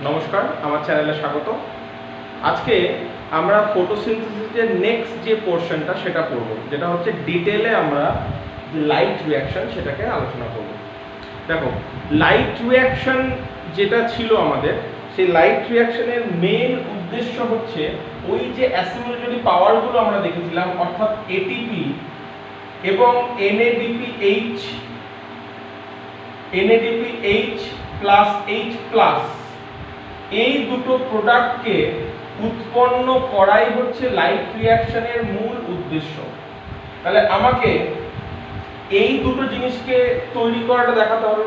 নমস্কার, আমার চ্যানেলে স্বাগত। আজকে আমরা ফটোসিনথেসিসের নেক্সট যে পোর্শনটা সেটা করব, যেটা হচ্ছে ডিটেলে আমরা লাইট রিঅ্যাকশন সেটাকে আলোচনা করব। দেখো, লাইট রিঅ্যাকশন যেটা ছিল আমাদের, সেই লাইট রিঅ্যাকশনের মেন উদ্দেশ্য হচ্ছে ওই যে অ্যাসিমিলেটরি পাওয়ারগুলো আমরা দেখেছিলাম, অর্থাৎ এটিপি এবং NADPH প্লাস H প্লাস, এই দুটো প্রোডাক্টকে উৎপন্ন করাই হচ্ছে লাইট রিঅ্যাকশনের মূল উদ্দেশ্য। তাহলে আমাকে এই দুটো জিনিসকে তৈরি করাটা দেখাতে হবে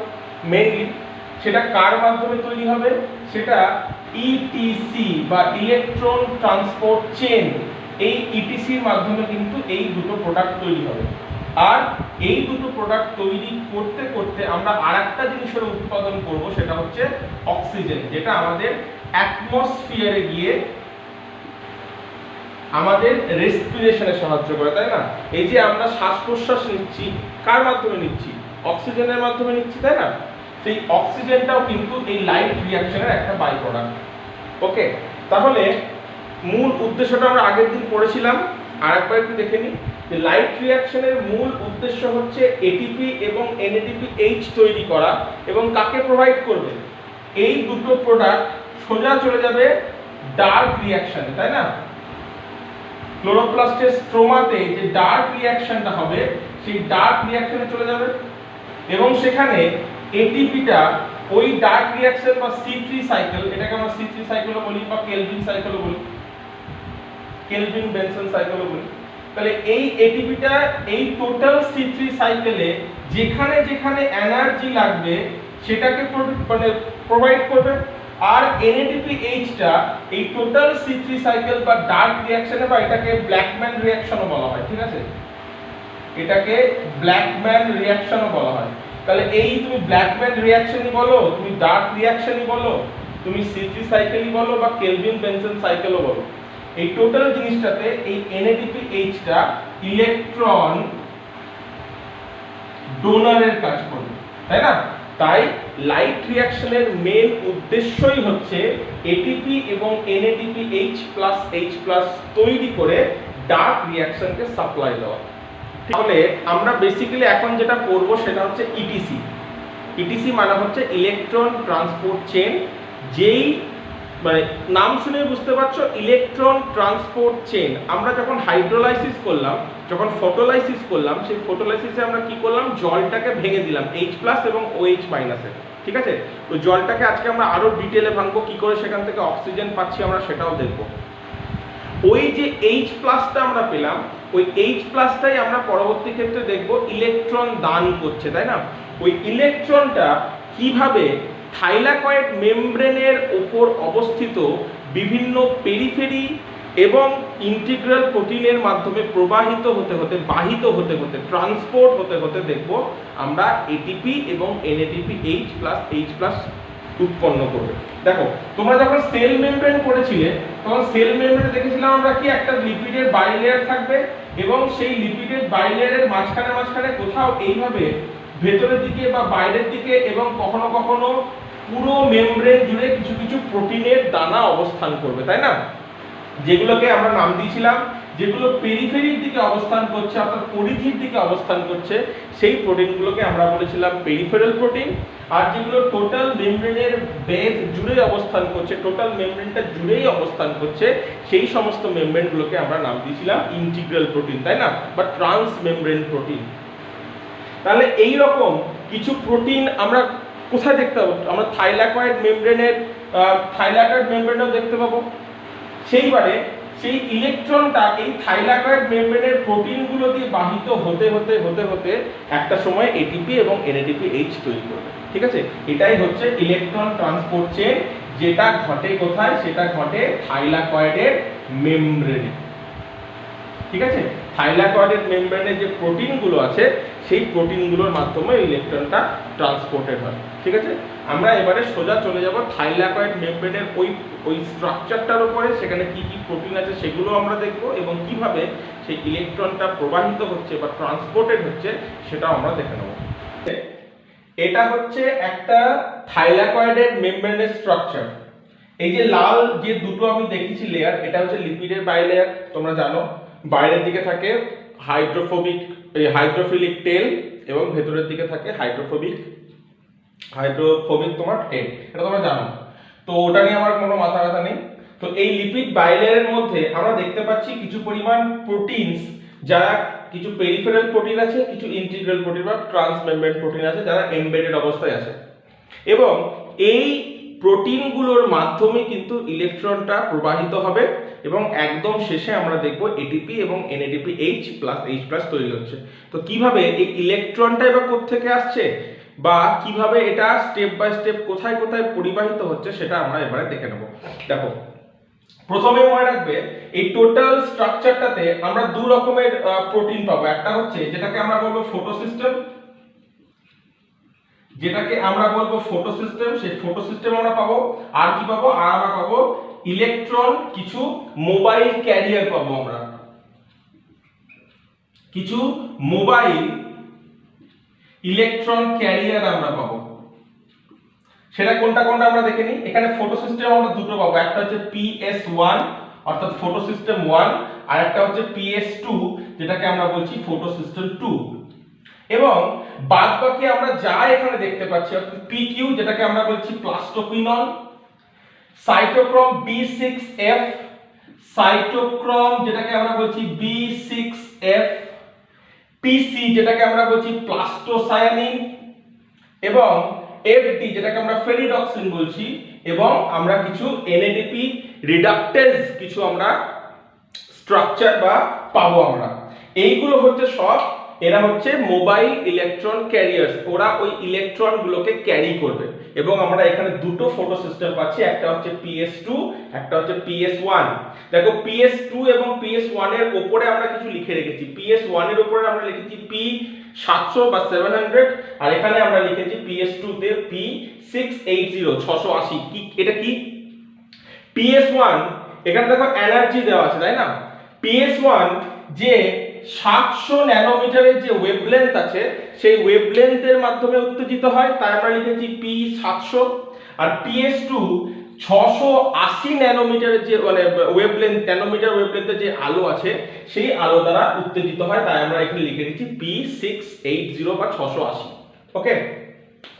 মেইনলি। সেটা কার মাধ্যমে তৈরি হবে? সেটা ইটিসি বা ইলেকট্রন ট্রান্সপোর্ট চেন, এই ইটিসির মাধ্যমে কিন্তু এই দুটো প্রোডাক্ট তৈরি হবে। আর এই দুটো প্রোডাক্ট তৈরি করতে করতে আমরা আরেকটা জিনিসের উৎপাদন করব, সেটা হচ্ছে অক্সিজেন, যেটা আমাদের অ্যাটমসফিয়ারে গিয়ে আমাদের রেসপিরেশনে সাহায্য করে, তাই না? এই যে আমরা শ্বাস প্রশ্বাস নিচ্ছি, কার মাধ্যমে নিচ্ছি? অক্সিজেনের মাধ্যমে নিচ্ছি, তাই না? সেই অক্সিজেনটাও কিন্তু এই লাইট রিঅ্যাকশনের একটা বাই প্রোডাক্ট। ওকে, তাহলে মূল উদ্দেশ্যটা আমরা আগের দিন পড়েছিলাম, আরেকবার একটু দেখে নিই। যে লাইট রিঅ্যাকশনের মূল উদ্দেশ্য হচ্ছে এটিপি এবং NADPH তৈরি করা, এবং কাকে প্রোভাইড করবে? এই দুটো প্রোডাক্ট সোজা চলে যাবে ডার্ক রিঅ্যাকশনে, তাই না? ক্লোরোপ্লাস্টের স্ট্রোমাতে যে ডার্ক রিঅ্যাকশনটা হবে, সেই ডার্ক রিঅ্যাকশনে চলে যাবে, এবং সেখানে এটিপিটা ওই ডার্ক রিঅ্যাকশন বা C3 সাইকেল, এটাকে আমরা C3 সাইকেলও বলি বা কেলভিন সাইকেলও বলি, কেলভিন বেনসন সাইকেলও বলি। তাহলে এই এটিপিটা এই টোটাল C3 সাইকেলে যেখানে যেখানে এনার্জি লাগবে সেটাকে প্রোভাইড করবে। আর NADPHটা এই টোটাল C3 সাইকেল বা ডার্ক রিঅ্যাকশনে, বা এটাকে ব্ল্যাকম্যান রিঅ্যাকশনও বলা হয়, ঠিক আছে? এটাকে ব্ল্যাকম্যান রিঅ্যাকশনও বলা হয়। তাহলে এই তুমি ব্ল্যাকম্যান রিঅ্যাকশনই বলো, তুমি ডার্ক রিঅ্যাকশনই বলো, তুমি C3 সাইকেলই বলো বা কেলভিন বেনসন সাইকেলও বলো, এই টোটাল জিনিসটাতে এই NADPHটা ইলেকট্রন ডোনারের কাজ করবে, তাই না? তাই লাইট রিঅ্যাকশনের মেন উদ্দেশ্যই হচ্ছে এটিপি এবং NADPH প্লাস H প্লাস তৈরি করে ডার্ক রিঅ্যাকশনকে সাপ্লাই দেওয়া। তাহলে আমরা বেসিক্যালি এখন যেটা করব সেটা হচ্ছে ইটিসি। ইটিসি মানে হচ্ছে ইলেকট্রন ট্রান্সপোর্ট চেন। যেই মানে নাম শুনে বুঝতে পারছো, ইলেকট্রন ট্রান্সপোর্ট চেন। আমরা যখন হাইড্রোলাইসিস করলাম, যখন ফটোলাইসিস করলাম, সেই ফটোলাইসিসে আমরা কি করলাম? জলটাকে ভেঙে দিলাম H প্লাস এবং OH মাইনাসে, ঠিক আছে? তো জলটাকে আজকে আমরা আরো ডিটেলে ভাঙবো, কি করে সেখান থেকে অক্সিজেন পাচ্ছি আমরা সেটাও দেখবো। ওই যে H প্লাসটা আমরা পেলাম, ওই H প্লাসটাই আমরা পরবর্তী ক্ষেত্রে দেখব ইলেকট্রন দান করছে, তাই না? ওই ইলেকট্রনটা কিভাবে থাইলাকয়েড মেমব্রেনের উপর অবস্থিত বিভিন্ন পেরিফেরি এবং ইন্টিগ্রাল প্রোটিনের মাধ্যমে প্রবাহিত হতে হতে, বাহিত হতে হতে, ট্রান্সপোর্ট হতে হতে দেখব আমরা এটিপি এবং NADPH প্লাস H প্লাস উৎপন্ন করবে। দেখো, তোমরা যখন সেল মেমব্রেন পড়েছিলে, তখন সেল মেমব্রেনে দেখেছিলাম আমরা কি একটা লিপিডের বাইলেয়ার থাকবে, এবং সেই লিপিডের বাইলেয়ারের মাঝখানে মাঝখানে কোথাও এইভাবে ভেতরের দিকে বা বাইরের দিকে এবং কখনো কখনো পুরো মেমব্রেন জুড়ে কিছু কিছু প্রোটিনের দানা অবস্থান করবে, তাই না? যেগুলোকে আমরা নাম দিয়েছিলাম, যেগুলো পেরিফেরির দিকে অবস্থান করছে, অর্থাৎ পরিধির দিকে অবস্থান করছে, সেই প্রোটিনগুলোকে আমরা বলেছিলাম পেরিফেরাল প্রোটিন। আর যেগুলো টোটাল মেমব্রেনের বেধ জুড়ে অবস্থান করছে, টোটাল মেমব্রেনটা জুড়েই অবস্থান করছে, সেই সমস্ত মেমব্রেনগুলোকে আমরা নাম দিয়েছিলাম ইন্টিগ্রাল প্রোটিন, তাই না? বা ট্রান্স মেমব্রেন প্রোটিন। তাহলে এই রকম কিছু প্রোটিন আমরা কোথায় দেখতে পাবো? আমরা থাইলাকয়েড মেমব্রেনেও দেখতে পাবো। সেইবারে সেই ইলেকট্রনটা এই থাইলাকয়েড মেমব্রেনের প্রোটিনগুলো দিয়ে বাহিত হতে হতে হতে হতে একটা সময় এটিপি এবং NADPH তৈরি করবে, ঠিক আছে? এটাই হচ্ছে ইলেকট্রন ট্রান্সপোর্ট চেন, যেটা ঘটে কোথায়? সেটা ঘটে থাইলাকয়েডের মেমব্রেনে, ঠিক আছে? থাইলাকয়েডের মেমব্রেনে যে প্রোটিনগুলো আছে, সেই প্রোটিনগুলোর মাধ্যমে ইলেকট্রনটা ট্রান্সপোর্টেড হয়, ঠিক আছে? আমরা এবারে সোজা চলে যাব থাইলাকয়েড মেমব্রেনের ওই স্ট্রাকচারটার উপরে, সেখানে কি কি প্রোটিন আছে সেগুলো আমরা দেখব, এবং কিভাবে সেই ইলেকট্রনটা প্রবাহিত হচ্ছে বা ট্রান্সপোর্টেড হচ্ছে সেটাও আমরা দেখে নেব। এটা হচ্ছে একটা থাইলাকয়েডের মেমব্রেনের স্ট্রাকচার। এই যে লাল যে দুটো আমি দেখিয়েছি লেয়ার, এটা হচ্ছে লিপিডের বাইলেয়ার, তোমরা জানো বাইরের দিকে থাকে হাইড্রোফিলিক টেল এবং ভেতরের দিকে থাকে হাইড্রোফোবিক তোমার টেল, এটা তোমরা জানো। তো ওটা নিয়ে আমার কোনো মাথা ব্যথা নেই। তো এই লিপিড বাইলেয়ারের মধ্যে আমরা দেখতে পাচ্ছি কিছু পরিমাণ প্রোটিনস, যারা কিছু পেরিফেরাল প্রোটিন আছে, কিছু ইন্টিগ্রাল প্রোটিন বা ট্রান্সমেমব্রেন প্রোটিন আছে, যারা এমবেডেড অবস্থায় আছে, এবং এই প্রোটিনগুলোর মাধ্যমে কিন্তু ইলেকট্রনটা প্রবাহিত হবে এবং একদম শেষে আমরা দেখব এটিপি এবং এনএডিপি H+H+ তৈরি হচ্ছে। তো কিভাবে এই ইলেকট্রনটা এবার কোত্থেকে আসছে বা কিভাবে এটা স্টেপ বাই স্টেপ কোথায় কোথায় পরিবাহিত হচ্ছে সেটা আমরা এবারে দেখে নেব। দেখো, প্রথমে মনে রাখবে এই টোটাল স্ট্রাকচারটাতে আমরা দু রকমের প্রোটিন পাবো। একটা হচ্ছে যেটাকে আমরা বলবো ফটোসিস্টেম, সেই ফটোসিস্টেম আমরা পাবো। আর কি পাবো? আর আমরা পাবো ইলেকট্রন, কিছু মোবাইল ক্যারিয়ার পাবো, আমরা কিছু মোবাইল ইলেকট্রন ক্যারিয়ার আমরা পাবো। সেটা কোনটা কোনটা আমরা দেখে নিই। এখানে ফটোসিস্টেম আমরা দুটো পাবো, একটা হচ্ছে PS1 অর্থাৎ ফটোসিস্টেম 1, আর একটা হচ্ছে PS2 যেটাকে আমরা বলছি ফটোসিস্টেম 2। এবং বাদ বাকি আমরা যা এখানে দেখতে পাচ্ছি অর্থাৎ PQ যেটাকে আমরা বলছি প্লাস্টোকুইনন, সাইটোক্রোম B6F, সাইটোক্রোম যেটাকে আমরা বলছি B6F, PC যেটাকে আমরা বলছি প্লাস্টোসায়ানিন, এবং FD যেটাকে আমরা ফেরিডক্সিন বলছি, এবং আমরা কিছু NADP রিডাকটেজ কিছু আমরা স্ট্রাকচার বা পাবো আমরা। এইগুলো হচ্ছে সব, এরা হচ্ছে মোবাইল ইলেকট্রন ক্যারিয়ার্স, ওরা ওই ইলেকট্রন গুলোকে ক্যারি করবে। এবং আমরা এখানে দুটো ফটো সিস্টেম পাচ্ছি, একটা হচ্ছে PS2, একটা হচ্ছে PS1। দেখো PS2 এবং PS1 এর উপরে আমরা কিছু লিখে রেখেছি। PS1 এর উপরে আমরা লিখেছি P700 বা 700, আর এখানে আমরা লিখেছি PS2 তে P680 680। কি এটা কি? PS1 এখানে দেখো এনার্জি দেওয়া আছে, তাই না? PS1 যে 700 ন্যানোমিটারের যে ওয়েভলেন্থ আছে, সেই ওয়েভলেন্থের মাধ্যমে উত্তেজিত হয়, তাই আমরা লিখেছি P700। আর PS2 680 ন্যানোমিটারের যে মানে ওয়েভলেন্থ, ন্যানোমিটার ওয়েভলেন্থের যে আলো আছে, সেই আলো দ্বারা উত্তেজিত হয়, তাই আমরা এখানে লিখে দিচ্ছি P680 বা 680। ওকে,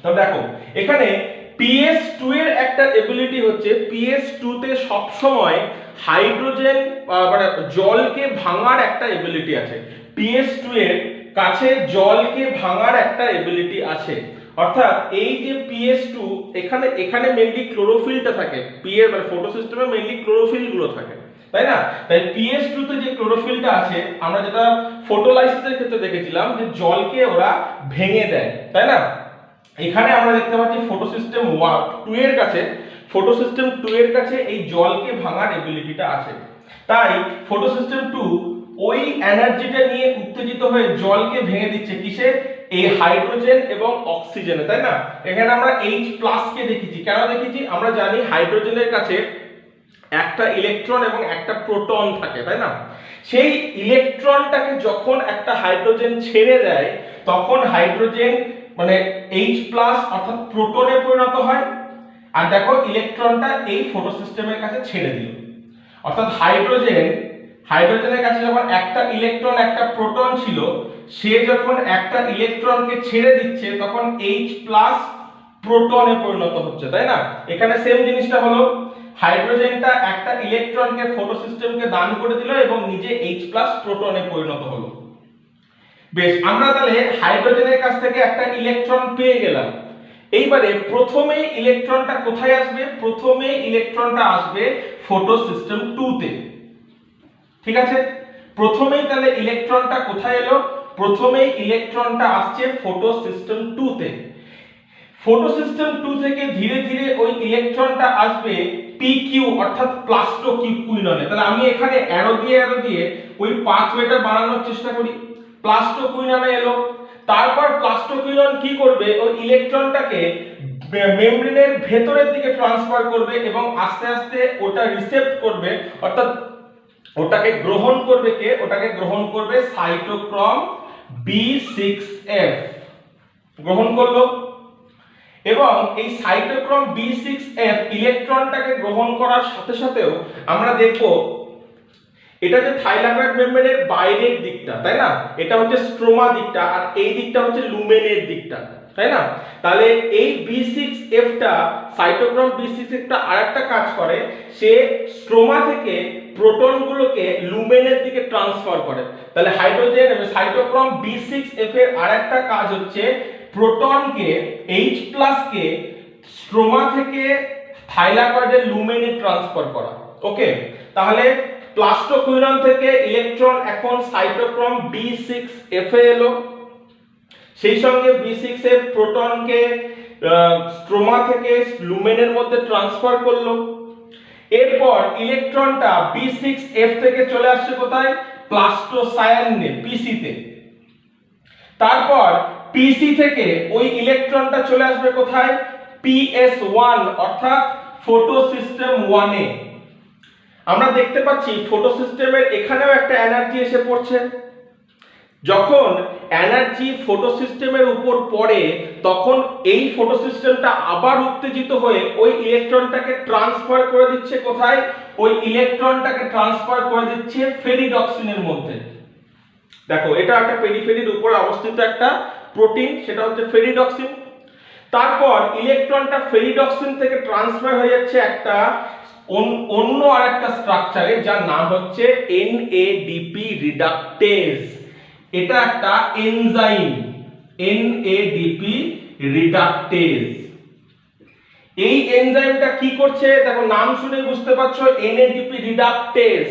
তো দেখো এখানে PS2 এর একটা এবিলিটি হচ্ছে, PS2 তে সব সময় হাইড্রোজেন মানে জলকে ভাঙার একটা এবিলিটি আছে। PS2 এর কাছে জলকে ভাঙার একটা এবিলিটি আছে। অর্থাৎ এই যে PS2 এখানে মেইনলি ক্লোরোফিলটা থাকে, PS মানে ফটোসিস্টেমে মেইনলি ক্লোরোফিল গুলো থাকে, তাই না? তাই PS2 তে যে ক্লোরোফিলটা আছে, আমরা যেটা ফটোলাইসিসের ক্ষেত্রে দেখেছিলাম যে জলকে ওরা ভেঙে দেয়, তাই না? এখানে আমরা দেখতে পাচ্ছি ফটোসিস্টেম 2 এর কাছে এই জলকে ভাঙার এবিলিটিটা আছে। তাই ফটোসিস্টেম 2 ওই এনার্জিটা নিয়ে উত্তেজিত হয়ে জলকে ভেঙে দিচ্ছে কিসে? এই হাইড্রোজেন এবং অক্সিজেনে, তাই না? এখানে আমরা H+ কে দেখেছি। কেন দেখেছি? আমরা জানি হাইড্রোজেনের কাছে একটা ইলেকট্রন এবং একটা প্রোটন থাকে, তাই না? সেই ইলেকট্রনটাকে যখন একটা হাইড্রোজেন ছেড়ে দেয়, তখন হাইড্রোজেন মানে H+ অর্থাৎ প্রোটনে পরিণত হয়। আর দেখো ইলেকট্রনটা এই ফটোসিস্টেমের কাছে ছেড়ে দিল, অর্থাৎ হাইড্রোজেনের কাছে যখন একটা ইলেকট্রন একটা প্রোটন ছিল, সে যখন একটা ইলেকট্রনকে ছেড়ে দিচ্ছে, তখন H+ প্রোটনে পরিণত হচ্ছে, তাই না? এখানে সেম জিনিসটা হলো, হাইড্রোজেনটা একটা ইলেকট্রনকে ফটোসিস্টেমকে দান করে দিল এবং নিজে H+ প্রোটনে পরিণত হলো। বেশ, আমরা তাহলে হাইড্রোজেনের কাছ থেকে একটা ইলেকট্রন পেয়ে গেলাম। এইবারে প্রথমে ইলেকট্রনটা কোথায় আসবে? প্রথমে ইলেকট্রনটা আসবে ফটোসিস্টেম 2 তে, ঠিক আছে? প্রথমেই তাহলে ইলেকট্রনটা কোথায় এলো? প্রথমেই ইলেকট্রনটা আসছে ফটোসিস্টেম 2 তে। ফটোসিস্টেম 2 থেকে ধীরে ধীরে ওই ইলেকট্রনটা আসবে PQ অর্থাৎ প্লাস্টোকুইননে। তাহলে আমি এখানে অ্যারো দিয়ে ওই পাথওয়েটা বানানোর চেষ্টা করি। প্লাস্টোকুইননে এলো, তারপর প্লাস্টোকুইনন কি করবে? ওই ইলেকট্রনটাকে মেমব্রেনের ভেতরের দিকে ট্রান্সফার করবে এবং আস্তে আস্তে ওটা রিসেপ্ট করবে, অর্থাৎ ওটাকে গ্রহণ করবে কে? ওটাকে গ্রহণ করবে সাইটোক্রোম B6F। গ্রহণ করলো। এবং এই সাইটোক্রোম B6F ইলেকট্রনটাকে গ্রহণ করার সাথে সাথেও আমরা দেখব এটা যে থাইলাকয়েড মেমব্রেনের বাইরের দিকটা, তাই না, এটা হচ্ছে স্ট্রোমা দিকটা, আর এই দিকটা হচ্ছে লুমেনের দিকটা, তাই না। তাহলে এই B6F টা সাইটোক্রোম B6F টা আরেকটা কাজ করে, সে স্ট্রোমা থেকে প্রোটনগুলোকে লুমেনের দিকে ট্রান্সফার করে। তাহলে হাইড্রোজেন সাইটোক্রোম B6F এর আরেকটা কাজ হচ্ছে প্রোটনকে H+ কে স্ট্রোমা থেকে থাইলাকয়েডের লুমেনে ট্রান্সফার করা। ওকে, তাহলে প্লাস্টোকুইনন থেকে ইলেকট্রন এখন সাইটোক্রোম B6F এ এলো, সেই সঙ্গে B6F প্রোটনকে স্ট্রোমা থেকে লুমেনের মধ্যে ট্রান্সফার করলো। এরপর ইলেকট্রনটা B6F থেকে চলে আসছে কোথায়, প্লাস্টোসায়ানে PC তে। তারপর PC থেকে ওই ইলেকট্রনটা চলে আসবে কোথায়, PS1 অর্থাৎ ফটোসিস্টেম 1 এ। আমরা দেখতে পাচ্ছি ফটোসিস্টেমের এখানেও একটা এনার্জি এসে পড়ছে। যখন এনার্জি ফটোসিস্টেমের উপর পড়ে তখন এই ফটোসিস্টেমটা আবার উত্তেজিত হয়ে ওই ইলেকট্রনটাকে ট্রান্সফার করে দিচ্ছে কোথায়, ওই ইলেকট্রনটাকে ট্রান্সফার করে দিচ্ছে ফেরিডক্সিনের মধ্যে। দেখো, এটা একটা পেরিফেরির উপরে অবস্থিত একটা প্রোটিন, সেটা হচ্ছে ফেরিডক্সিন। তারপর ইলেকট্রনটা ফেরিডক্সিন থেকে ট্রান্সফার হয়ে যাচ্ছে একটা অন্য আরেকটা স্ট্রাকচারে, যার নাম হচ্ছে NADP রিডাকটেজ। এটা একটা এনজাইম, NADP রিডাকটেজ। এই এনজাইমটা কি করছে, দেখো নাম শুনে বুঝতে পারছো, NADP রিডাকটেজ।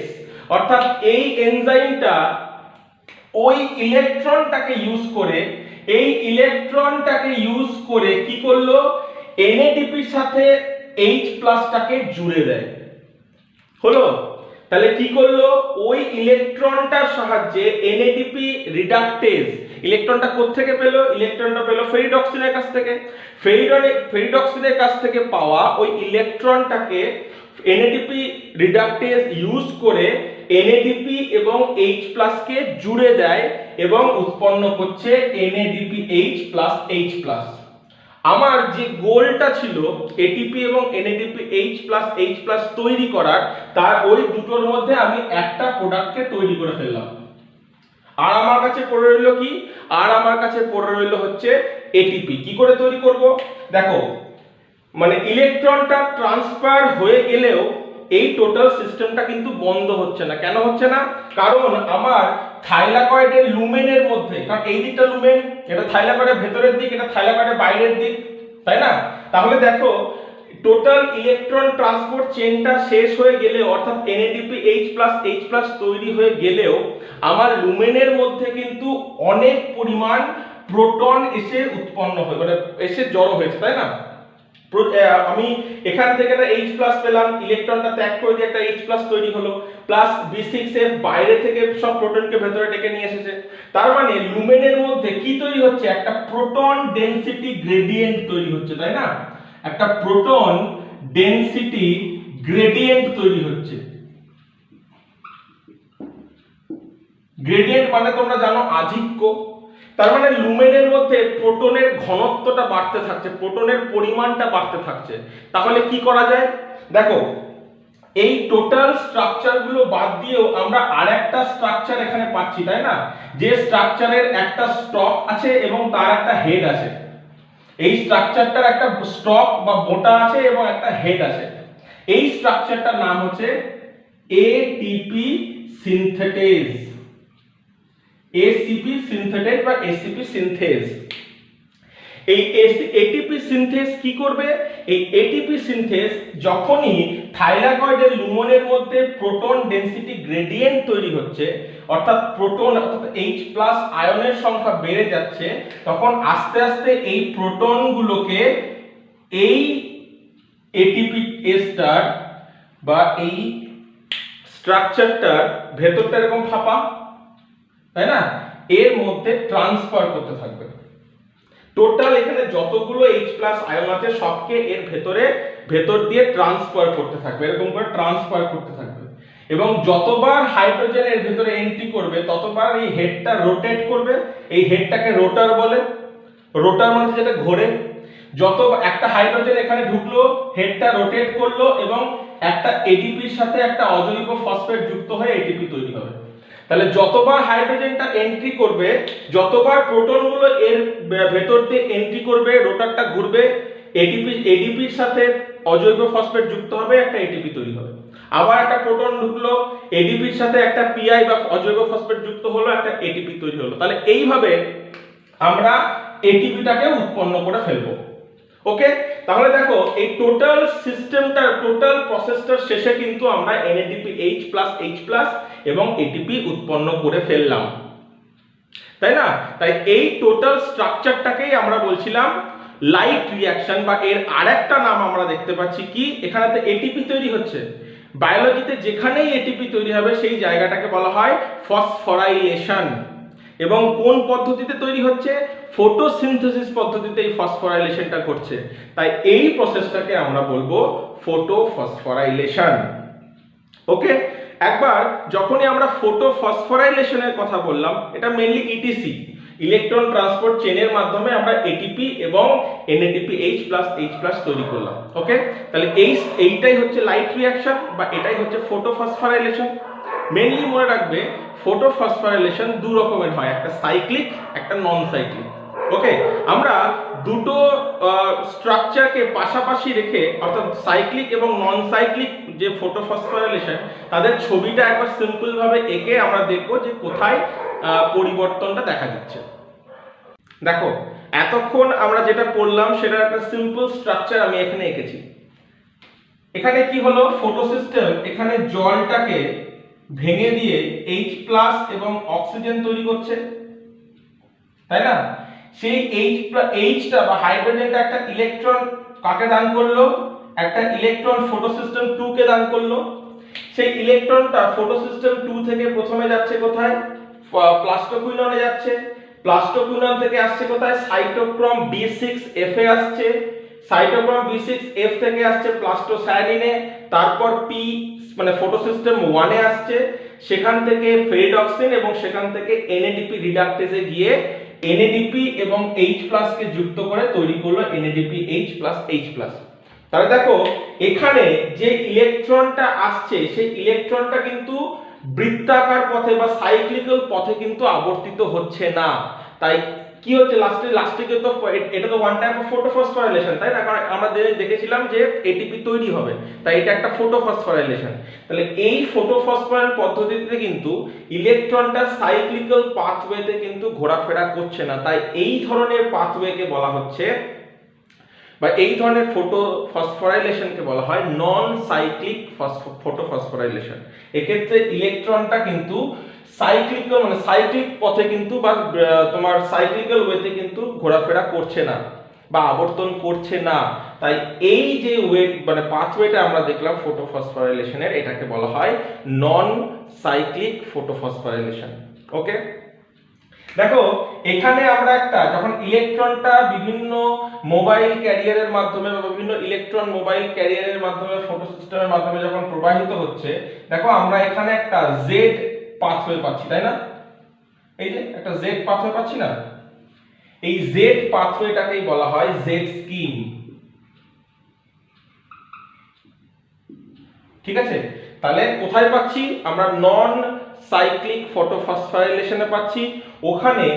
অর্থাৎ এই এনজাইমটা ওই ইলেকট্রনটাকে ইউজ করে কি করলো, NADP এর সাথে H+ টাকে জুড়ে দেয়। হলো, তাহলে কি করলো, ওই ইলেকট্রনটার সাহায্যে NADP রিডাকটেজ ইলেকট্রনটা কোত্থেকে পেল, ইলেকট্রনটা পেল ফেরিডক্সিনের কাছ থেকে। ফেরিডক্সিনের কাছ থেকে পাওয়া ওই ইলেকট্রনটাকে NADP রিডাকটেজ ইউজ করে NADP এবং H+ কে জুড়ে দেয় এবং উৎপন্ন করছে NADPH+, H+। আমার যে গোলটা ছিল ATP এবং NADPH+, তৈরি করার, তার ওই দুটোর মধ্যে আমি একটা প্রোডাক্টকে তৈরি করে ফেললাম। আর আমার কাছে পড়ে রইল কি, আর আমার কাছে পড়ে রইল হচ্ছে ATP। কি করে তৈরি করব, দেখো, মানে ইলেকট্রনটা ট্রান্সফার হয়ে গেলেও এই টোটাল সিস্টেমটা কিন্তু বন্ধ হচ্ছে না। কেন হচ্ছে না, কারণ আমার থাইলাকয়েডের লুমেনের মধ্যে, কারণ এই দিকটা লুমেন, এটা থাইলাকয়েডের ভেতরের দিক, এটা থাইলাকয়েডের বাইরের দিক, তাই না। তাহলে দেখো, টোটাল ইলেকট্রন ট্রান্সপোর্ট চেনটা শেষ হয়ে গেলে, অর্থাৎ NADPH+, তৈরি হয়ে গেলেও আমার লুমেনের মধ্যে কিন্তু অনেক পরিমাণ প্রোটন এসে উৎপন্ন হয়, মানে এসে জড়ো হয়েছে, তাই না। আমি এখান থেকে একটা H+ পেলাম, ইলেকট্রনটা ত্যাগ করে দিয়ে একটা H+ তৈরি হলো, প্লাস B6F বাইরে থেকে সব প্রোটনকে ভেতরে ডেকে নিয়ে এসেছে। তার মানে লুমেনের মধ্যে কি তৈরি হচ্ছে, একটা প্রোটন ডেনসিটি গ্রেডিয়েন্ট তৈরি হচ্ছে, তাই না। একটা প্রোটন ডেনসিটি গ্রেডিয়েন্ট তৈরি হচ্ছে। গ্রেডিয়েন্ট মানে তোমরা জানো আধিক্য। তার মানে লুমেনের মধ্যে প্রোটনের ঘনত্বটা বাড়তে থাকছে, প্রোটনের পরিমাণটা বাড়তে থাকছে। তাহলে কি করা যায়, দেখো, এই টোটাল স্ট্রাকচারগুলো বাদ দিয়েও আমরা আরেকটা স্ট্রাকচার এখানে পাচ্ছি, তাই না, যে স্ট্রাকচারের একটা স্টক আছে এবং তার একটা হেড আছে। এই স্ট্রাকচারটার একটা স্টক বা বোটা আছে এবং একটা হেড আছে। এই স্ট্রাকচারটার নাম হচ্ছে ATP সিনথেটেজ, ACP সিনথেটেজ বা ACP সিনথেজ। এই ATP সিনথেজ কি করবে, এই ATP সিনথেজ যখনই থাইলাকয়েডের লুমেনের মধ্যে প্রোটন ডেনসিটি গ্রেডিয়েন্ট তৈরি হচ্ছে, অর্থাৎ প্রোটন অর্থাৎ H+ আয়নের সংখ্যা বেড়ে যাচ্ছে, তখন আস্তে আস্তে এই প্রোটনগুলোকে এই ATP স্টার বা এই স্ট্রাকচারটার ভেতরটা এরকম ফাঁপা, তাই না, এর মধ্যে ট্রান্সফার করতে থাকবে। টোটাল এখানে যতগুলো H+ আয়ন আছে সবকে এর ভেতর দিয়ে ট্রান্সফার করতে থাকবে, এরকম করে ট্রান্সফার করতে থাকবে। এবং যতবার হাইড্রোজেন এর ভেতরে এন্ট্রি করবে ততবার এই হেডটা রোটেট করবে। এই হেডটাকে রোটার বলে। রোটার মানে যেটা ঘোরে, যত একটা হাইড্রোজেন এখানে ঢুকলো, হেডটা রোটেট করলো এবং একটা এটিপির সাথে একটা অজৈব ফসফেট যুক্ত হয়ে এটিপি তৈরি হবে। তাহলে যতবার হাইড্রোজেনটা এন্ট্রি করবে, যতবার প্রোটনগুলো এর ভেতর দিয়ে এন্ট্রি করবে, রোটারটা ঘুরবে, এডিপির সাথে অজৈব ফসফেট যুক্ত হবে, একটা এটিপি তৈরি হবে। আবার একটা প্রোটন ঢুকলো, এডিপির সাথে একটা পিআই বা অজৈব ফসফেট যুক্ত হলো, একটা এটিপি তৈরি হলো। তাহলে এইভাবে আমরা এটিপিটাকে উৎপন্ন করে ফেলবো। ওকে, তাহলে দেখো এই টোটাল সিস্টেমটা, টোটাল প্রসেসটার শেষে কিন্তু আমরা NADPH+H+ এবং এটিপি উৎপন্ন করে ফেললাম, তাই না? তাই এই টোটাল স্ট্রাকচারটাকেই আমরা বলছিলাম লাইট রিঅ্যাকশন, বা এর আরেকটা নাম আমরা দেখতে পাচ্ছি কি, এখানেতে এটিপি তৈরি হচ্ছে। বায়োলজিতে যেখানেই এটিপি তৈরি হবে সেই জায়গাটাকে বলা হয় ফসফোরাইলেশন। এবং কোন পদ্ধতিতে তৈরি হচ্ছে? ফটোসিনথেসিস পদ্ধতিতে এই ফসফোরাইলেশনটা ঘটছে। তাই এই প্রসেসটাকে আমরা বলবো ফটোফসফোরাইলেশন। ওকে, একবার যখনই আমরা ফটোফসফোরাইলেশনের কথা বললাম, এটা মেইনলি ইটিসি, ইলেকট্রন ট্রান্সপোর্ট চেনের মাধ্যমে আমরা এটিপি এবং NADPH+H+ তৈরি করলাম। ওকে, তাহলে এইটাই হচ্ছে লাইট রিঅ্যাকশন, বা এটাই হচ্ছে ফটোফসফোরাইলেশন। মেইনলি মনে রাখবে ফটোফসফোরাইলেশন দু রকমের হয়, একটা সাইক্লিক, একটা নন সাইক্লিক। ওকে, আমরা দুটো স্ট্রাকচারকে পাশাপাশি রেখে, অর্থাৎ সাইক্লিক এবং নন সাইক্লিক যে ফটোফসফোরাইলেশন, তাদের ছবিটা একবার সিম্পল ভাবে এঁকে আমরা দেখব যে কোথায় পরিবর্তনটা দেখা দিচ্ছে। দেখো, এতক্ষণ আমরা যেটা পড়লাম সেটা একটা সিম্পল স্ট্রাকচার আমি এখানে এঁকেছি। এখানে কি হলো, ফটোসিস্টেম এখানে জলটাকে ভেঙে দিয়ে H+ এবং অক্সিজেন তৈরি করছে, তাই না? সেই Hটা বা হাইড্রোজেনটা একটা ইলেকট্রন কাকে দান করলো? একটা ইলেকট্রন ফটোসিস্টেম 2 কে দান করলো। সেই ইলেকট্রনটা ফটোসিস্টেম 2 থেকে প্রথমে যাচ্ছে কোথায়? প্লাস্টোকুইননে যাচ্ছে। প্লাস্টোকুইনন থেকে আসছে কোথায়? সাইটোক্রোম B6F এ আসছে। সাইটোক্রোম B6F থেকে আসছে প্লাস্টোসায়ানিনে, তারপর P মানে ফটোসিস্টেম 1 এ আসছে, সেখান থেকে ফেরিডক্সিন এবং সেখান থেকে NADP রিডাকটেজে গিয়ে NADP এবং H+ কে যুক্ত করে তৈরি করলো NADPH+H+। তাহলে দেখো এখানে যে ইলেকট্রনটা আসছে সেই ইলেকট্রনটা কিন্তু বৃত্তাকার পথে বা সাইক্লিক্যাল পথে কিন্তু আবর্তিত হচ্ছে না। তাই কি হচ্ছে, লাস্টে তো এটা তো ওয়ান টাইপ অফ ফটোফসফোরাইলেশন, তাই না? কারণ আমরা দেখেছিলাম যে এটিপি তৈরি হবে, তাই এটা একটা ফটোফসফোরাইলেশন। তাহলে এই ফটোফসফোরাইল পদ্ধতিতে কিন্তু ইলেকট্রনটা সাইক্লিক্যাল পাথওয়েতে কিন্তু ঘোরাফেরা করছে না। তাই এই ধরনের পাথওয়েকে বলা হচ্ছে, বা এই ধরনের ফটোফসফোরাইলেশনকে বলা হয় নন সাইক্লিক ফটোফসফোরাইলেশন। এক্ষেত্রে ইলেকট্রনটা কিন্তু সাইক্লিক্যাল মানে সাইক্লিক পথে কিন্তু বা তোমার সাইক্লিক্যাল ওয়েতে কিন্তু ঘোরাফেরা করছে না বা আবর্তন করছে না। তাই এই যে ওয়েট মানে পাথওয়েটা আমরা দেখলাম ফটোফসফোরাইলেশনের, এটাকে বলা হয় নন সাইক্লিক ফটোফসফোরাইলেশন। ওকে, দেখো এখানে আমরা একটা যখন ইলেকট্রনটা বিভিন্ন মোবাইল ক্যারিয়ারের মাধ্যমে বা বিভিন্ন ইলেকট্রন মোবাইল ক্যারিয়ারের মাধ্যমে ফটোসিস্টেমের মাধ্যমে যখন প্রবাহিত হচ্ছে, দেখো আমরা এখানে একটা জেড পাথওয়ে পাচ্ছি, তাই না? এই যে একটা জেড পাথওয়ে পাচ্ছি না, এই জেড পাথওয়েটাকেই বলা হয় জেড স্কিম। ঠিক আছে, তাহলে কোথায় পাচ্ছি আমরা? নন সাইক্লিক ফটোফসফোরাইলেশনে পাচ্ছি। ওখানে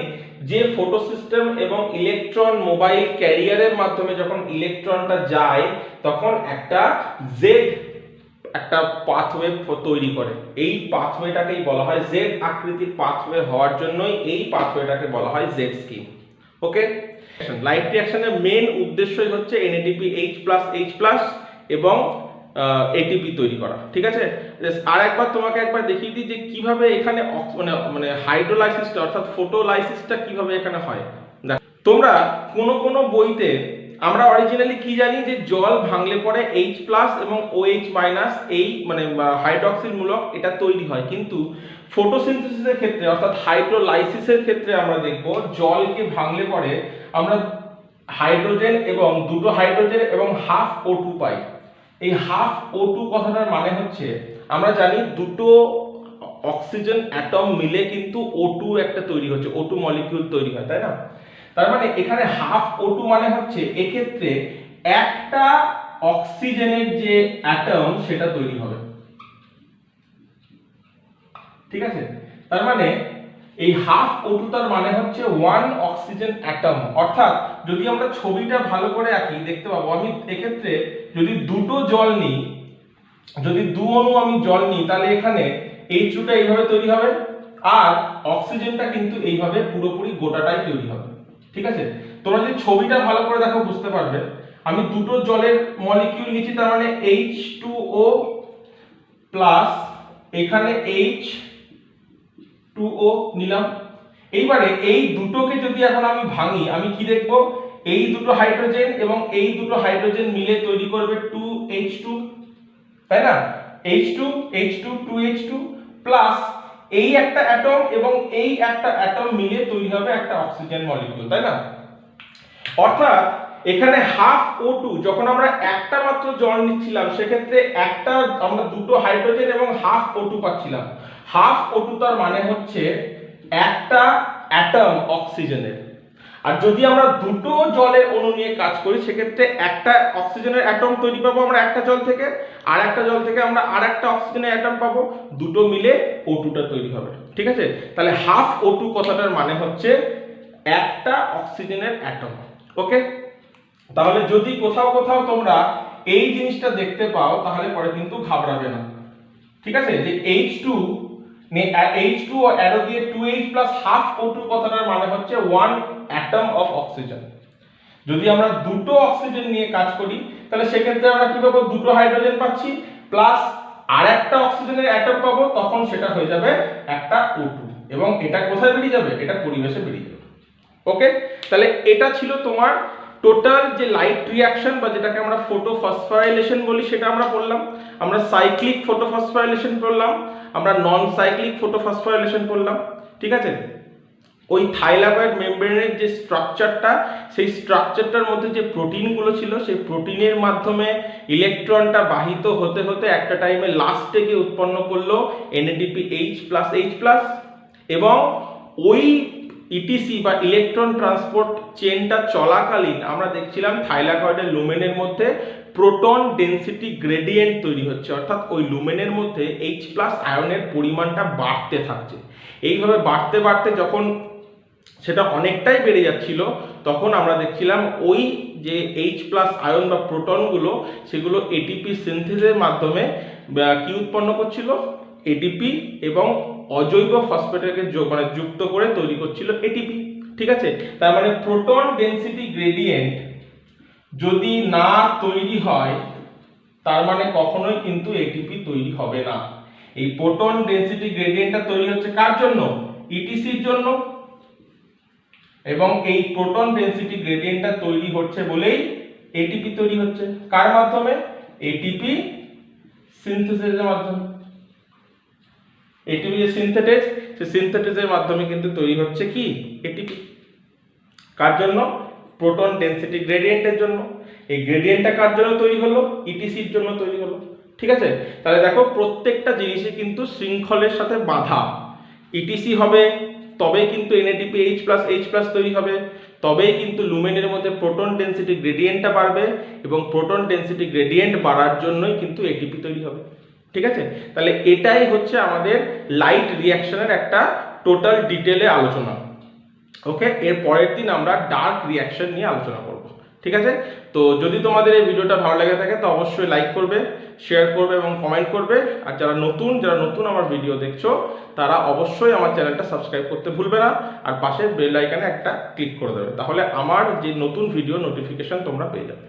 যে ফটোসিস্টেম এবং ইলেকট্রন মোবাইল ক্যারিয়ারের মাধ্যমে যখন ইলেকট্রনটা যায় তখন একটা জেড একটা পাথওয়ে তৈরি করে। এই পাথওয়েটাকেই বলা হয় জেড আকৃতির পাথওয়ে হওয়ার জন্যই এই পাথওয়েটাকে বলা হয় জেড স্কিম। ওকে, লাইট রিঅ্যাকশনের মেইন উদ্দেশ্যই হচ্ছে NADPH+H+ এবং এটিপি তৈরি করা। ঠিক আছে, আর একবার তোমাকে একবার দেখিয়ে দিই যে কিভাবে এখানে মানে হাইড্রোলাইসিসটা অর্থাৎ ফটোলাইসিসটা কিভাবে এখানে হয়। তোমরা কোনো বইতে আমরা অরিজিনালি কি জানি যে জল ভাঙলে পরে H+ এবং OH- এই মানে হাইড্রক্সিল মূলক এটা তৈরি হয়, কিন্তু ফটোসিনথেসিসের ক্ষেত্রে অর্থাৎ হাইড্রোলাইসিসের ক্ষেত্রে আমরা দেখব জলকে ভাঙলে পরে আমরা হাইড্রোজেন এবং দুটো হাইড্রোজেন এবং হাফ O2 পাই। এই হাফ O2 কথাটার মানে হচ্ছে আমরা জানি দুটো অক্সিজেন অ্যাটম মিলে কিন্তু O2 একটা তৈরি হচ্ছে, O2 মলিকিউল তৈরি হয়, তাই না? তার মানে এখানে হাফ O2 মানে হচ্ছে এক্ষেত্রে একটা অক্সিজেনের যে অ্যাটম সেটা তৈরি হবে, ঠিক আছে। তার মানে এই হাফ O2 তার মানে হচ্ছে 1 অক্সিজেন অ্যাটম। অর্থাৎ যদি আমরা ছবিটা ভালো করে আঁকি দেখতে পাবো, আমি এক্ষেত্রে যদি দুটো জল নিই, যদি 2 অণু আমি জল নিই, তাহলে এখানে H2 টা এইভাবে তৈরি হবে আর অক্সিজেনটা কিন্তু এইভাবে পুরোপুরি গোটাটাই তৈরি হবে, ঠিক আছে। তোমরা যদি ছবিটা ভালো করে দেখো বুঝতে পারবে। আমি দুটো জলের মলিকিউল নিচ্ছি, তার মানে H2O প্লাস এখানে H2O নিলাম। এইবারে এই দুটোকে যদি এখন আমি ভাঙি, আমি কি দেখব, এই দুটো হাইড্রোজেন এবং এই দুটো হাইড্রোজেন মিলে তৈরি করবে 2H2, তাই না। H2 H2 2H2 প্লাস এই একটা অ্যাটম এবং এই একটা অ্যাটম মিলে তৈরি হবে একটা অক্সিজেন মলিকিউল, তাই না। অর্থাৎ এখানে হাফ O2 যখন আমরা একটা মাত্র জল নিচ্ছিলাম সেক্ষেত্রে একটা আমরা দুটো হাইড্রোজেন এবং হাফ O2 পাচ্ছিলাম। হাফ O2 তার মানে হচ্ছে একটা অ্যাটম অক্সিজেনের। আর যদি আমরা দুটো জলের অণু নিয়ে কাজ করি সেক্ষেত্রে একটা অক্সিজেনের অ্যাটম তৈরি পাবো আমরা একটা জল থেকে, আর একটা জল থেকে আমরা আর একটা অক্সিজেনের অ্যাটম পাবো, দুটো মিলে O2 টা তৈরি হবে, ঠিক আছে। তাহলে হাফ O2 কথাটার মানে হচ্ছে একটা অক্সিজেনের অ্যাটম। ওকে, তাহলে যদি কোথাও কোথাও তোমরা এই জিনিসটা দেখতে পাও তাহলে পরে কিন্তু ঘাবড়াবে না, ঠিক আছে। যে H2 ও অ্যারো দিয়ে 2H প্লাস হাফ O2 কথাটার মানে হচ্ছে 1 অ্যাটম অফ অক্সিজেন। যদি আমরা দুটো অক্সিজেন নিয়ে কাজ করি তাহলে সেক্ষেত্রে আমরা কি পাবো, দুটো হাইড্রোজেন পাচ্ছি প্লাস আর একটা অক্সিজেনের অ্যাটম পাবো, তখন সেটা হয়ে যাবে একটা O2 এবং এটা কোথায় বেরিয়ে যাবে, এটা পরিবেশে বেরিয়ে যাবে। ওকে, তাহলে এটা ছিল তোমার টোটাল যে লাইট রিঅ্যাকশন বা যেটাকে আমরা ফটোফসফোরাইলেশন বলি সেটা আমরা পড়লাম। আমরা সাইক্লিক ফটোফসফোরাইলেশন পড়লাম, আমরা নন সাইক্লিক ফটোফসফোরাইলেশন পড়লাম, ঠিক আছে। ওই থাইলাকয়েড মেমব্রেনের যে স্ট্রাকচারটা, সেই স্ট্রাকচারটার মধ্যে যে প্রোটিনগুলো ছিল সেই প্রোটিনের মাধ্যমে ইলেকট্রনটা বাহিত হতে হতে একটা টাইমে লাস্টে গিয়ে উৎপন্ন করলো NADPH+H+, এবং ওই ইটিসি বা ইলেকট্রন ট্রান্সপোর্ট চেনটা চলাকালীন আমরা দেখছিলাম থাইলাকয়েডের লুমেনের মধ্যে প্রোটন ডেনসিটি গ্রেডিয়েন্ট তৈরি হচ্ছে, অর্থাৎ ওই লুমেনের মধ্যে H+ আয়নের পরিমাণটা বাড়তে থাকছে। এইভাবে বাড়তে বাড়তে যখন সেটা অনেকটাই বেড়ে যাচ্ছিল তখন আমরা দেখছিলাম ওই যে H+ আয়ন বা প্রোটনগুলো সেগুলো এটিপি সিনথেসের মাধ্যমে কি উৎপন্ন করছিল, এটিপি, এবং অজৈব ফসফেটকে যুক্ত করে তৈরি করছিল এটিপি, ঠিক আছে। তার মানে প্রোটন ডেনসিটি গ্রেডিয়েন্ট যদি না তৈরি হয় তার মানে কখনোই কিন্তু এটিপি তৈরি হবে না। এই প্রোটন ডেনসিটি গ্রেডিয়েন্টটা তৈরি হচ্ছে কার জন্য, ইটিসির জন্য, এবং এই প্রোটন ডেনসিটি গ্রেডিয়েন্টটা তৈরি হচ্ছে বলেই এটিপি তৈরি হচ্ছে। কার মাধ্যমে, এটিপি সিনথেসিসের মাধ্যমে। এটিপি যে সিনথেটেজ, সেই সিনথেটেজের মাধ্যমে কিন্তু তৈরি হচ্ছে কি, এটিপি। কার জন্য, প্রোটন ডেনসিটি গ্রেডিয়েন্টের জন্য। এই গ্রেডিয়েন্টটা কার জন্য তৈরি হলো, ইটিসির জন্য তৈরি হলো, ঠিক আছে। তাহলে দেখো প্রত্যেকটা জিনিসই কিন্তু শৃঙ্খলের সাথে বাঁধা। ইটিসি হবে তবেই কিন্তু NADPH+H+ তৈরি হবে, তবেই কিন্তু লুমেনের মধ্যে প্রোটন ডেনসিটি গ্রেডিয়েন্টটা বাড়বে, এবং প্রোটন ডেনসিটি গ্রেডিয়েন্ট বাড়ার জন্যই কিন্তু এটিপি তৈরি হবে, ঠিক আছে। তাহলে এটাই হচ্ছে আমাদের লাইট রিঅ্যাকশনের একটা টোটাল ডিটেলে আলোচনা। ওকে, এর পরের দিন আমরা ডার্ক রিঅ্যাকশন নিয়ে আলোচনা করব, ঠিক আছে। তো যদি তোমাদের এই ভিডিওটা ভালো লেগে থাকে তো অবশ্যই লাইক করবে, শেয়ার করবে এবং কমেন্ট করবে। আর যারা নতুন আমার ভিডিও দেখছো তারা অবশ্যই আমার চ্যানেলটা সাবস্ক্রাইব করতে ভুলবে না, আর পাশের বেল আইকনে একটা ক্লিক করে দেবে, তাহলে আমার যে নতুন ভিডিও নোটিফিকেশন তোমরা পেয়ে যাবে।